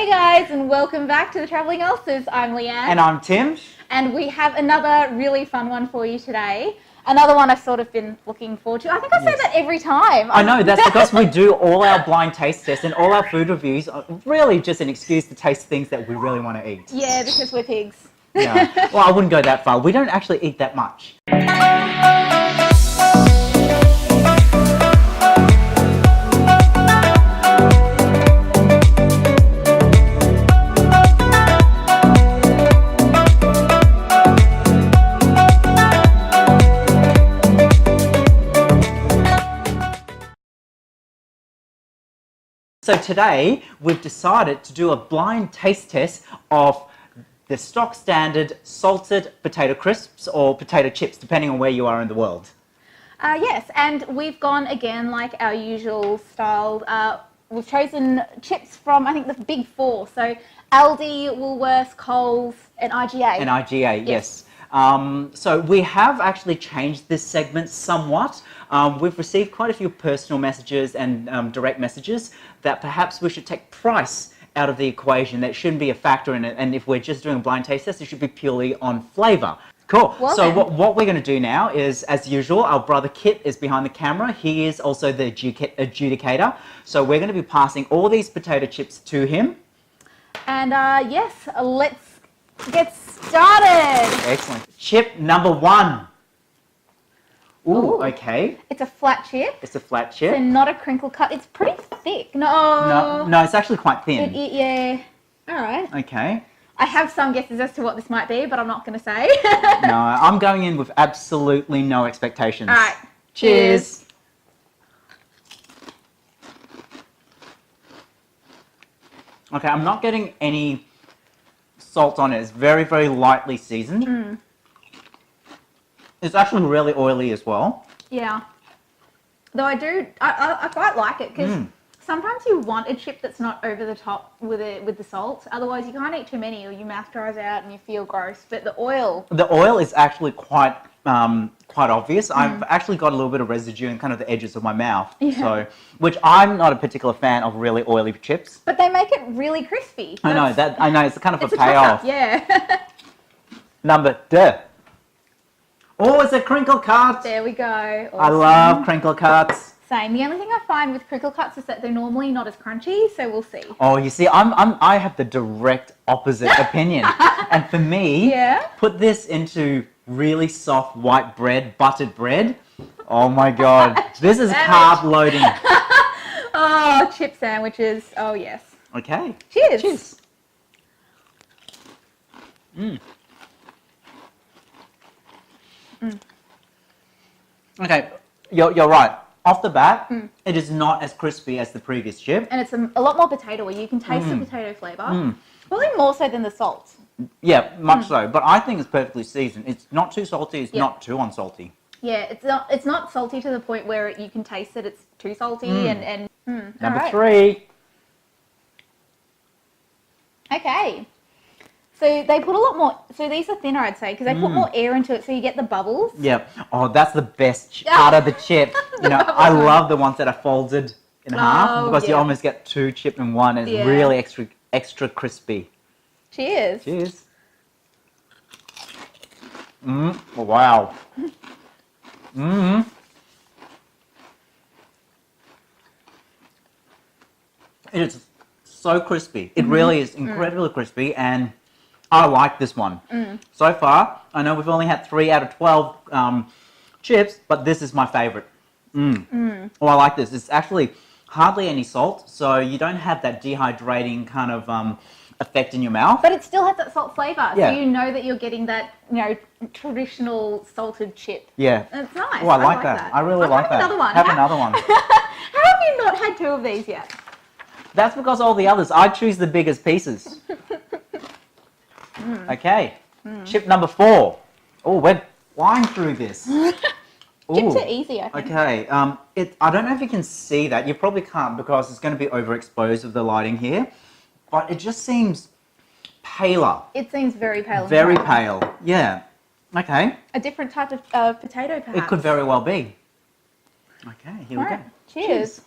Hey guys, and welcome back to the Travelling Ulcers. I'm Leanne. And I'm Tim. And we have another really fun one for you today. Another one I've sort of been looking forward to. I think I say that every time. I know, that's because we do all our blind taste tests and all our food reviews are really just an excuse to taste things that we really want to eat. Yeah, because we're pigs. Yeah. Well, I wouldn't go that far. We don't actually eat that much. So today we've decided to do a blind taste test of the stock standard salted potato crisps or potato chips, depending on where you are in the world. Yes, and we've gone again like our usual style. We've chosen chips from, I think, the big four. So Aldi, Woolworths, Coles and IGA. And IGA, yes. So we have actually changed this segment somewhat. We've received quite a few personal messages and direct messages that perhaps we should take price out of the equation. That shouldn't be a factor in it. And if we're just doing a blind taste test, it should be purely on flavour. Cool. Well, so what we're going to do now is, as usual, our brother Kit is behind the camera. He is also the adjudicator. So we're going to be passing all these potato chips to him. And yes, let's get started. Excellent. Chip number one. Ooh, okay. It's a flat chip. It's a flat chip. So not a crinkle cut. It's pretty thick. No, it's actually quite thin. Yeah. All right. Okay. I have some guesses as to what this might be, but I'm not going to say. No, I'm going in with absolutely no expectations. All right. Cheers. Okay, I'm not getting any salt on it. It's very, very lightly seasoned. It's actually really oily as well. Yeah. Though I quite like it because sometimes you want a chip that's not over the top with the salt. Otherwise, you can't eat too many or you mouth dries out and you feel gross. But the oil is actually quite obvious. I've actually got a little bit of residue in kind of the edges of my mouth. Yeah. So, which I'm not a particular fan of really oily chips. But they make it really crispy. I know it's kind of a payoff. Yeah. Number two. Oh, it's a crinkle cut. There we go. Awesome. I love crinkle cuts. Same. The only thing I find with crinkle cuts is that they're normally not as crunchy, so we'll see. Oh, you see, I have the direct opposite opinion. And for me, put this into really soft white bread, buttered bread. Oh my God. This is carb loading. Oh, chip sandwiches. Oh, yes. Okay. Cheers. Cheers. Okay, you're right. Off the bat, it is not as crispy as the previous chip. And it's a lot more potato-y. You can taste the potato flavour. Probably more so than the salt. Yeah, much so. But I think it's perfectly seasoned. It's not too salty. It's not too unsalty. Yeah, it's not salty to the point where you can taste that it's too salty. Number three. Okay. So they put a lot more, so these are thinner, I'd say, because they put more air into it, so you get the bubbles. Yeah. Oh, that's the best part of the chip. You know, I love the ones that are folded in half because you almost get two chip in one. It's really extra crispy. Cheers. Cheers. Wow. It is so crispy. It really is incredibly crispy, and I like this one. So far, I know we've only had 3 out of 12 chips, but this is my favorite. Oh, I like this. It's actually hardly any salt, so you don't have that dehydrating kind of effect in your mouth. But it still has that salt flavour, so you know that you're getting that, traditional salted chip. Yeah. And it's nice. Oh, I like that. I really like that. Another one. Have another one. How have you not had 2 of these yet? That's because all the others, I choose the biggest pieces. Okay, chip number 4. Oh, we're flying through this. Chips are easy, I think. Okay, I don't know if you can see that. You probably can't because it's going to be overexposed with the lighting here. But it just seems paler. It seems very pale. Very pale, yeah. Okay. A different type of potato, perhaps. It could very well be. Okay, here we go. Cheers.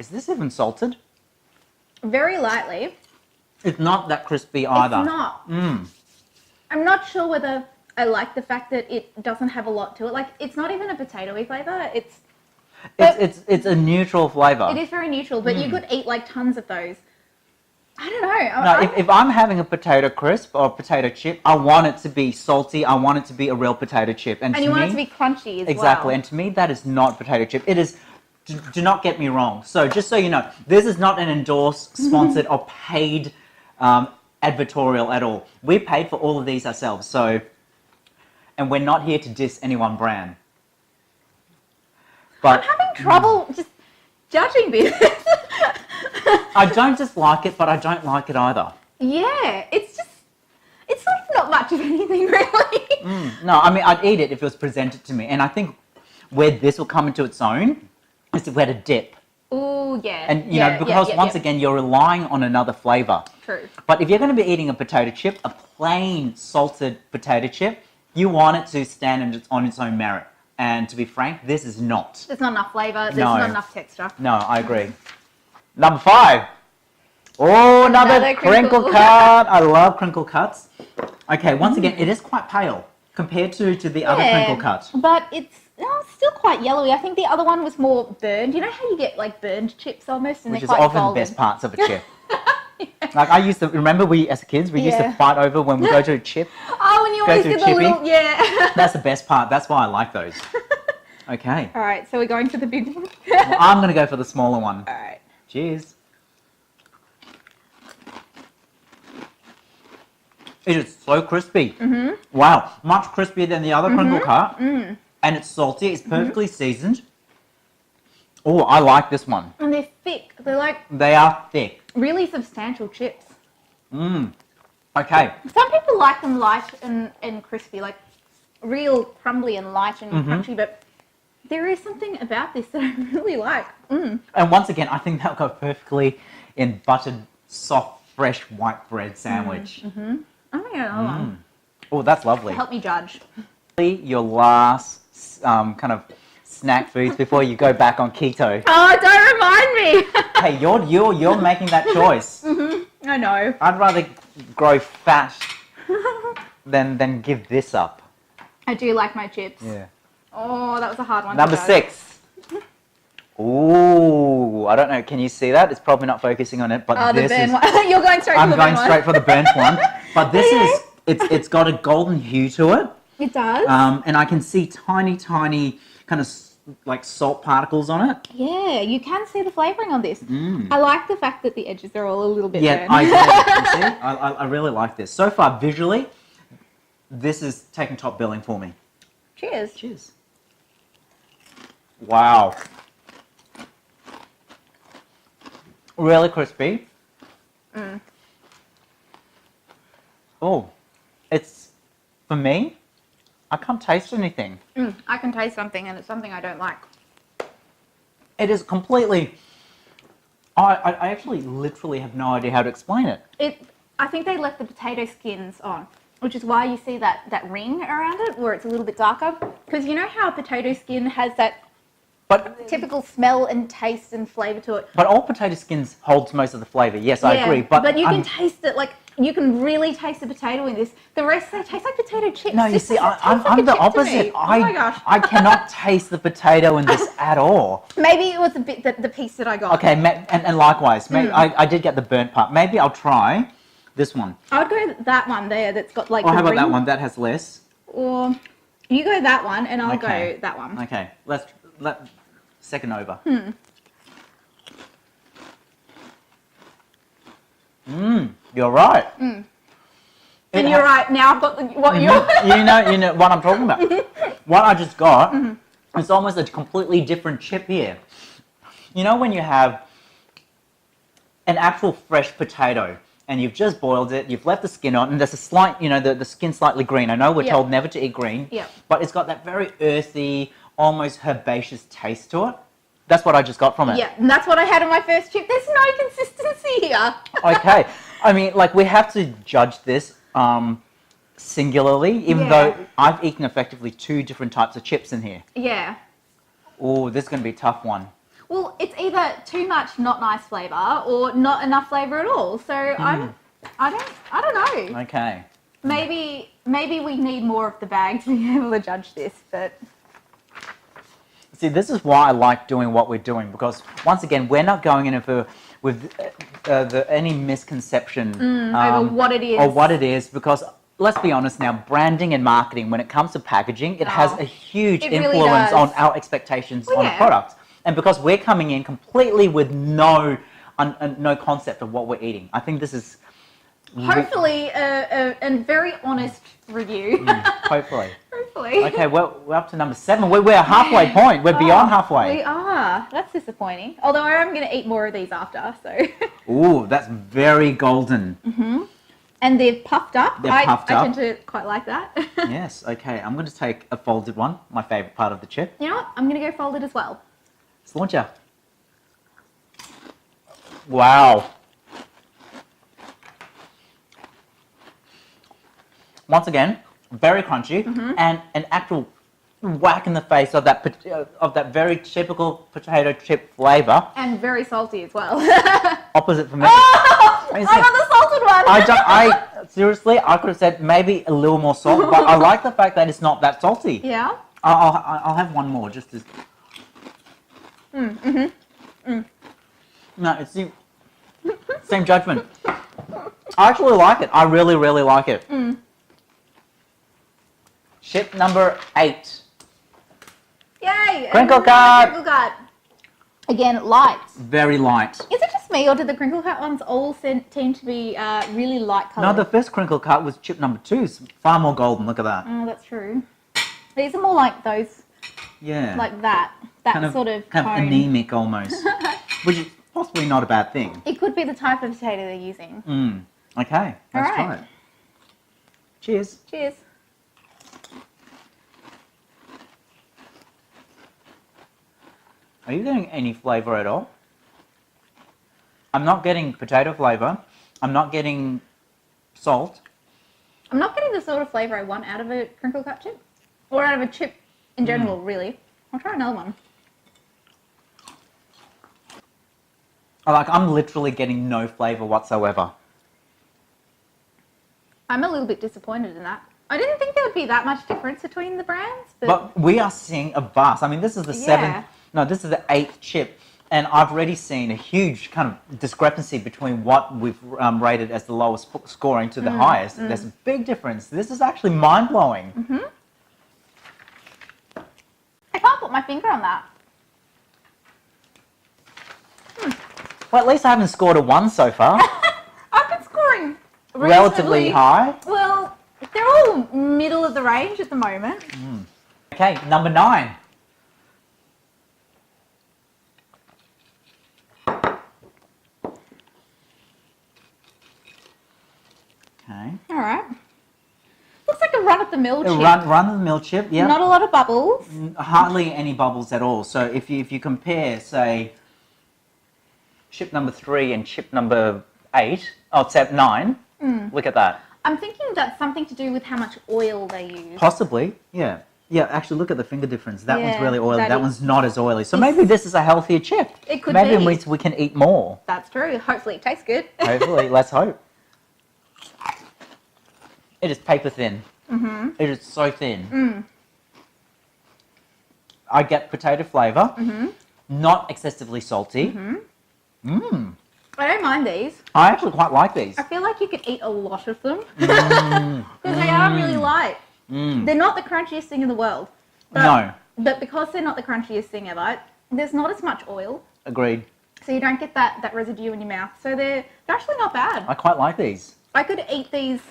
Is this even salted? Very lightly. It's not that crispy either. It's not. I'm not sure whether I like the fact that it doesn't have a lot to it. Like, it's not even a potatoey flavour. It's a neutral flavour. It is very neutral, but you could eat like tons of those. I don't know. No, if I'm having a potato crisp or a potato chip, I want it to be salty. I want it to be a real potato chip. And you want it to be crunchy as well. Exactly. And to me, that is not potato chip. It is, do not get me wrong. So just so you know, this is not an endorsed, sponsored, or paid advertorial at all. We paid for all of these ourselves. So, and we're not here to diss any one brand. But I'm having trouble just judging this. I don't dislike it, but I don't like it either. Yeah, it's sort of not much of anything, really. No, I mean, I'd eat it if it was presented to me. And I think where this will come into its own is if we had a dip. Oh, yeah. And, you know, because once again, you're relying on another flavour. True. But if you're going to be eating a potato chip, a plain salted potato chip, you want it to stand on its own merit. And to be frank, this is not. There's not enough flavour. There's No. not enough texture. No, I agree. Number 5. Oh, another crinkle cut. I love crinkle cuts. Okay, once again, it is quite pale compared to the other crinkle cut. But it's still quite yellowy. I think the other one was more burned. You know how you get like burned chips almost, and Which is they're quite often golden. the best parts of a chip. Like I used to, remember we as kids, we used to fight over when we go to a chip. Oh, and you Go always to get the chippy. little, That's the best part. That's why I like those. Okay. All right, so we're going for the big one. Well, I'm going to go for the smaller one. All right. Cheers. It is so crispy. Wow, much crispier than the other crinkle cut. And it's salty. It's perfectly seasoned. Oh, I like this one. And they're thick. They're like They are thick. really substantial chips. Okay. Some people like them light and crispy, like real crumbly and light and crunchy, but there is something about this that I really like. And once again, I think that'll go perfectly in buttered, soft, fresh white bread sandwich. I'm going to get another one. Oh, that's lovely. Help me judge. Your last kind of snack foods before you go back on keto. Oh, don't remind me. Hey, you're making that choice. I know. I'd rather grow fat than give this up. I do like my chips. Yeah. Oh, that was a hard one. Number to judge. 6. Ooh, I don't know. Can you see that? It's probably not focusing on it, but Oh, the this burn is. one. You're going straight I'm for the going burn straight one. for the burnt one, but this is. It's got a golden hue to it. It does. And I can see tiny kind of like salt particles on it. Yeah, you can see the flavouring on this. I like the fact that the edges are all a little bit Yeah, burned. I do. You see? I really like this. So far, visually, this is taking top billing for me. Cheers. Cheers. Wow. Really crispy. Oh, it's, for me, I can't taste anything. I can taste something, and it's something I don't like. It is completely, I actually literally have no idea how to explain it. I think they left the potato skins on, which is why you see that ring around it where it's a little bit darker. Because you know how a potato skin has that But typical smell and taste and flavour to it. But all potato skins holds most of the flavour. Yes, I agree. But you can taste it, like, you can really taste the potato in this. The rest, they taste like potato chips. No, you This see, doesn't taste I'm like a the chip to opposite. me. Oh my gosh. I cannot taste the potato in this at all. Maybe it was a bit the piece that I got. Okay, and likewise, I did get the burnt part. Maybe I'll try this one. I would go that one there that's got like Oh, the how about ring. that one? That has less. Or you go that one and I'll Okay. go that one. Okay, let second over. You're right. And you're right. Now I've got what you're. You know what I'm talking about. What I just got is almost a completely different chip here. You know when you have an actual fresh potato and you've just boiled it, you've left the skin on, and there's a slight, the skin's slightly green. I know we're Yeah. told never to eat green, Yeah. but it's got that very earthy, almost herbaceous taste to it. That's what I just got from it. Yeah, and that's what I had on my first chip. There's no consistency here. Okay. I mean, like, we have to judge this singularly, even Yeah. though I've eaten effectively 2 different types of chips in here. Yeah. Oh, this is going to be a tough one. Well, it's either too much not nice flavour or not enough flavour at all. So I don't know. Okay. Maybe we need more of the bag to be able to judge this, but See, this is why I like doing what we're doing, because once again, we're not going in with any misconception over what it is. or what it is, because let's be honest now, branding and marketing, when it comes to packaging, it has a huge it really influence does. on our expectations on a product. And because we're coming in completely with no concept of what we're eating, I think this is hopefully a very honest review. hopefully. Hopefully. Okay, well, we're up to number 7. We're halfway point. We're beyond halfway. We are. That's disappointing. Although I am going to eat more of these after, so. Ooh, that's very golden. And they're puffed up. They're puffed up. I tend to quite like that. Yes, okay. I'm going to take a folded one, my favourite part of the chip. You know what? I'm going to go folded as well. Slauncher. Wow. Once again, very crunchy and an actual whack in the face of that very typical potato chip flavour. And very salty as well. Opposite for me. Oh, I got the salted one. I seriously, I could have said maybe a little more salt, but I like the fact that it's not that salty. Yeah. I'll have one more just to. No, it's the same judgment. I actually like it. I really, really like it. Chip number 8. Yay! Crinkle cut. Crinkle cut. Again, light. Very light. Is it just me, or did the crinkle cut ones all seem to be really light coloured? No, the first crinkle cut was chip number 2. It's far more golden. Look at that. Oh, that's true. These are more like those. Yeah. Like that. That sort of kind tone. of anemic almost, which is possibly not a bad thing. It could be the type of potato they're using. Okay, let's try it. Cheers. Cheers. Are you getting any flavour at all? I'm not getting potato flavour. I'm not getting salt. I'm not getting the sort of flavour I want out of a crinkle cut chip. Or out of a chip in general, really. I'll try another one. I'm literally getting no flavour whatsoever. I'm a little bit disappointed in that. I didn't think there would be that much difference between the brands. But we are seeing a vast. I mean, this is the 7th. No, this is the 8th chip. And I've already seen a huge kind of discrepancy between what we've rated as the lowest scoring to the highest. There's a big difference. This is actually mind-blowing. I can't put my finger on that. Well, at least I haven't scored a 1 so far. I've been scoring Relatively high. Well, they're all middle of the range at the moment. Okay, number 9. Okay. All right. Looks like a run-of-the-mill chip. Run-of-the-mill chip, yeah. Not a lot of bubbles. Hardly any bubbles at all. So if you compare, say, chip number 3 and chip number 8, except 9, look at that. I'm thinking that's something to do with how much oil they use. Possibly, yeah. Yeah, actually, look at the finger difference. That one's really oily. That one's not as oily. So maybe this is a healthier chip. It could maybe be. Maybe we can eat more. That's true. Hopefully it tastes good. Hopefully, let's hope. It is paper thin. It is so thin. I get potato flavour, not excessively salty. I don't mind these. I actually quite like these. I feel like you could eat a lot of them because they are really light. They're not the crunchiest thing in the world. But, No. But because they're not the crunchiest thing ever, there's not as much oil. Agreed. So you don't get that residue in your mouth. So they're actually not bad. I quite like these. I could eat these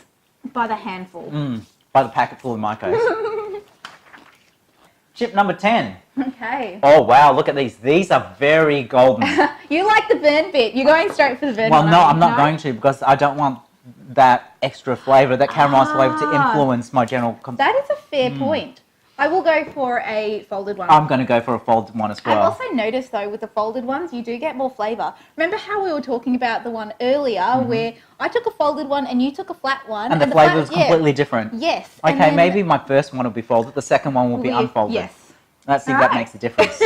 by the handful. By the packetful in my case. Chip number 10. Okay. Oh, wow, look at these. These are very golden. You like the burn bit. You're going straight for the burn Well, one, no, aren't I'm you? not going to, because I don't want that extra flavour, that caramelised flavour to influence my general... That is a fair point. I will go for a folded one. I'm going to go for a folded one as well. I've also noticed, though, with the folded ones, you do get more flavour. Remember how we were talking about the one earlier where I took a folded one and you took a flat one? And the flavour was completely different. Yes. Okay, maybe my first one will be folded, the second one will be unfolded. Yes. Let's see if that makes a difference.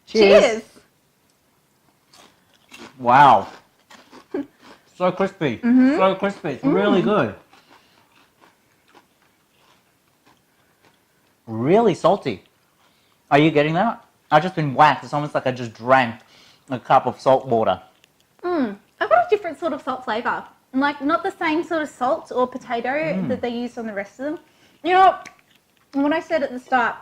Cheers. Wow. So crispy. So crispy. It's really good. Really salty. Are you getting that? I've just been whacked. It's almost like I just drank a cup of salt water. I've got a different sort of salt flavour. Like, not the same sort of salt or potato that they use on the rest of them. You know, when I said at the start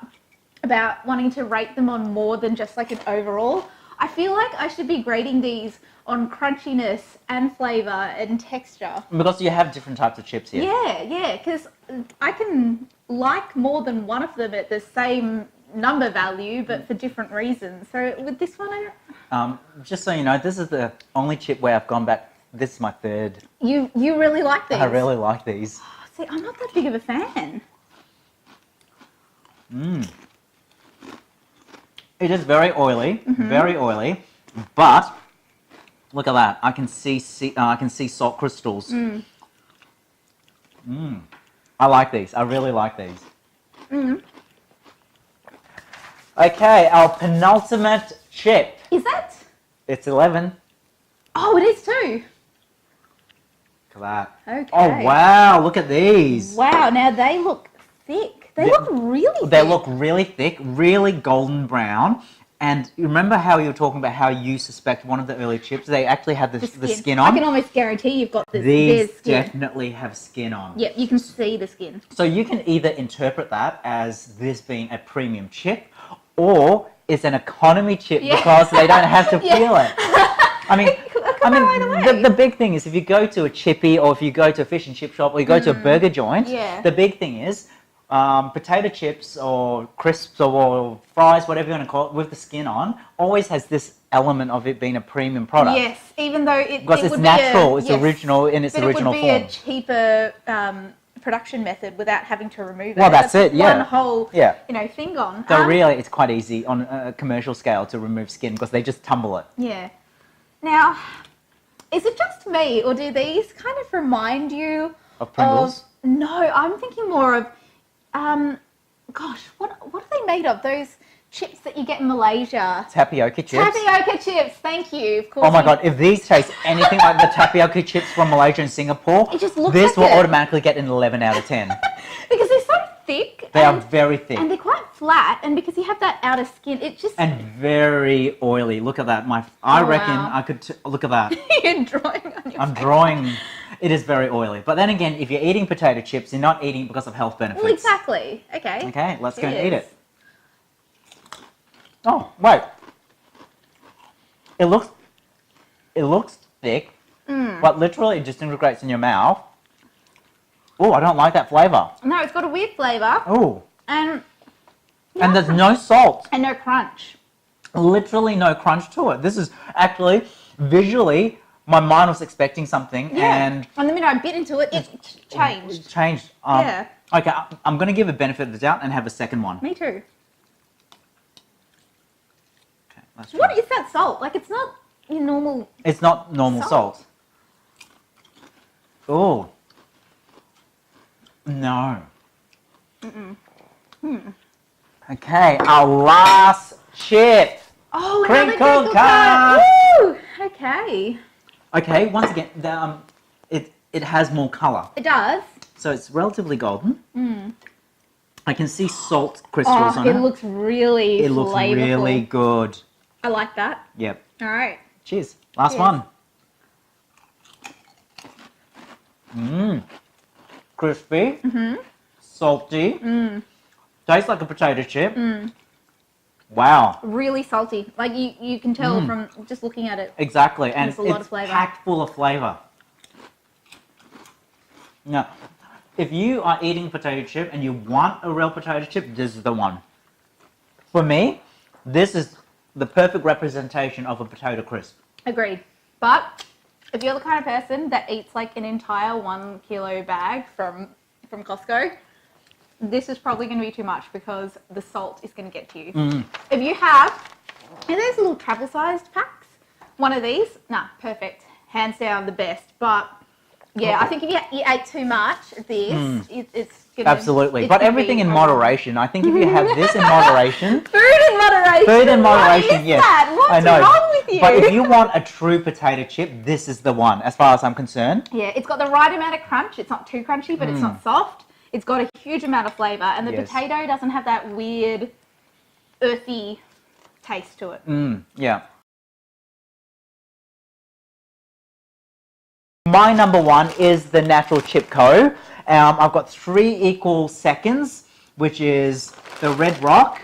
about wanting to rate them on more than just like an overall, I feel like I should be grading these on crunchiness and flavour and texture. Because you have different types of chips here. Yeah, because I can like more than one of them at the same number value, but for different reasons. So with this one, Just so you know, this is the only chip where I've gone back. This is my third. you really like these? I really like these. See, I'm not that big of a fan. It is very oily, but look at that. I can see salt crystals. I like these. I really like these. Okay, our penultimate chip. Is that? It's 11. Oh, it is too. Look at that. Okay. Oh, wow. Look at these. Wow, now they look thick. They look really thick. They look really thick, really golden brown. And you remember how you were talking about how you suspect one of the early chips, they actually had the skin on? I can almost guarantee you've got These skin. definitely have skin on. Yep, you can see the skin. So you can either interpret that as this being a premium chip, or it's an economy chip because they don't have to peel it. I mean, the big thing is if you go to a chippy or if you go to a fish and chip shop or you go to a burger joint, the big thing is potato chips or crisps or fries, whatever you want to call it, with the skin on, always has this element of it being a premium product. Yes, even though because it's natural, it's original in its original form. But it would be a cheaper production method without having to remove it. Well, that's it, one whole, thing gone. So really, it's quite easy on a commercial scale to remove skin because they just tumble it. Yeah. Now, is it just me, or do these kind of remind you of Pringles? No, I'm thinking more of, what are they made of? Those chips that you get in Malaysia. Tapioca chips. Tapioca chips, thank you. Of course. Oh my God, if these taste anything like the tapioca chips from Malaysia and Singapore, it just looks this like will automatically get an 11 out of 10. Because they're so thick. They are very thick. And they're quite flat, and because you have that outer skin, it just... And very oily. Look at that. I reckon I could... Look at that. You're drawing on your I'm drawing... It is very oily. But then again, if you're eating potato chips, you're not eating because of health benefits. Well, exactly. Okay. Okay, let's go and eat it. Oh, wait. It looks thick, but literally it disintegrates in your mouth. Oh, I don't like that flavour. No, it's got a weird flavour. Oh. And there's no salt. And no crunch. Literally no crunch to it. This is actually, visually, my mind was expecting something and the minute I bit into it, it changed. It changed. Okay, I'm going to give a benefit of the doubt and have a second one. Me too. Okay, let's try. What is that salt? Like, it's not your normal... It's not normal salt. Oh. No. Okay, our last chip. Oh, crinkle cut. Woo! Okay. Okay, once again, it has more colour. It does. So it's relatively golden. I can see salt crystals on it. It looks really It looks flavorful. really good. I like that. Yep. All right. Cheers. Last one. Crispy. Salty. Tastes like a potato chip. Wow. Really salty. Like you can tell from just looking at it. Exactly. And There's a lot of flavour. packed full of flavour. Now, if you are eating potato chip and you want a real potato chip, this is the one. For me, this is the perfect representation of a potato crisp. Agreed. But if you're the kind of person that eats like an entire 1 kilo bag from Costco, this is probably going to be too much because the salt is going to get to you. If you have, and there's little travel sized packs, one of these, perfect. Hands down the best. But yeah, I think if you ate too much of this, it's going to... Absolutely. But everything in moderation. I think if you have this in moderation... Food in moderation. Food in moderation, yes. What's I know. wrong with But if you want a true potato chip, this is the one, as far as I'm concerned. Yeah, it's got the right amount of crunch. It's not too crunchy, but it's not soft. It's got a huge amount of flavour, and the potato doesn't have that weird, earthy taste to it. Yeah. My number one is the Natural Chip Co. I've got 3 equal seconds, which is the Red Rock,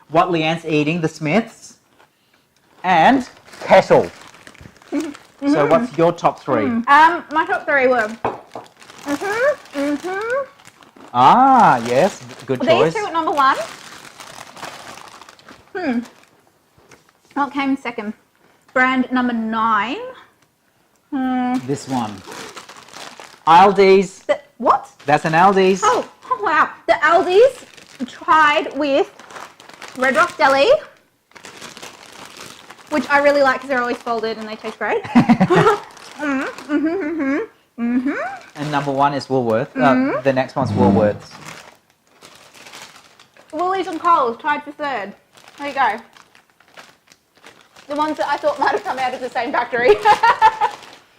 what Leanne's eating, the Smiths, and Kettle. So what's your top 3? My top 3 were. Ah, yes, good choice. These two at number 1. What came second? Brand number 9. This one. Aldi's. What? That's an Aldi's. Oh, wow. The Aldi's tried with Red Rock Deli, which I really like because they're always folded and they taste great. And number 1 is Woolworth. The next one's Woolworths. Woolies and Coles tried for 3rd. There you go. The ones that I thought might have come out of the same factory.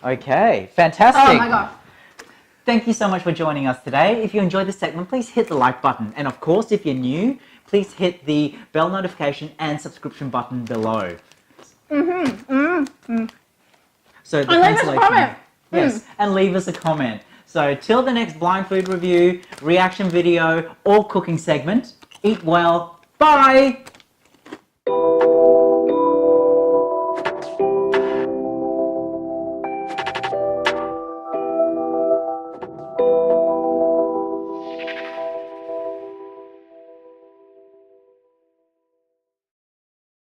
Okay, fantastic. Oh my god. Thank you so much for joining us today. If you enjoyed this segment, please hit the like button. And of course, if you're new, please hit the bell notification and subscription button below. So the And leave us a comment. Yes, and leave us a comment. So till the next blind food review, reaction video, or cooking segment, eat well. Bye!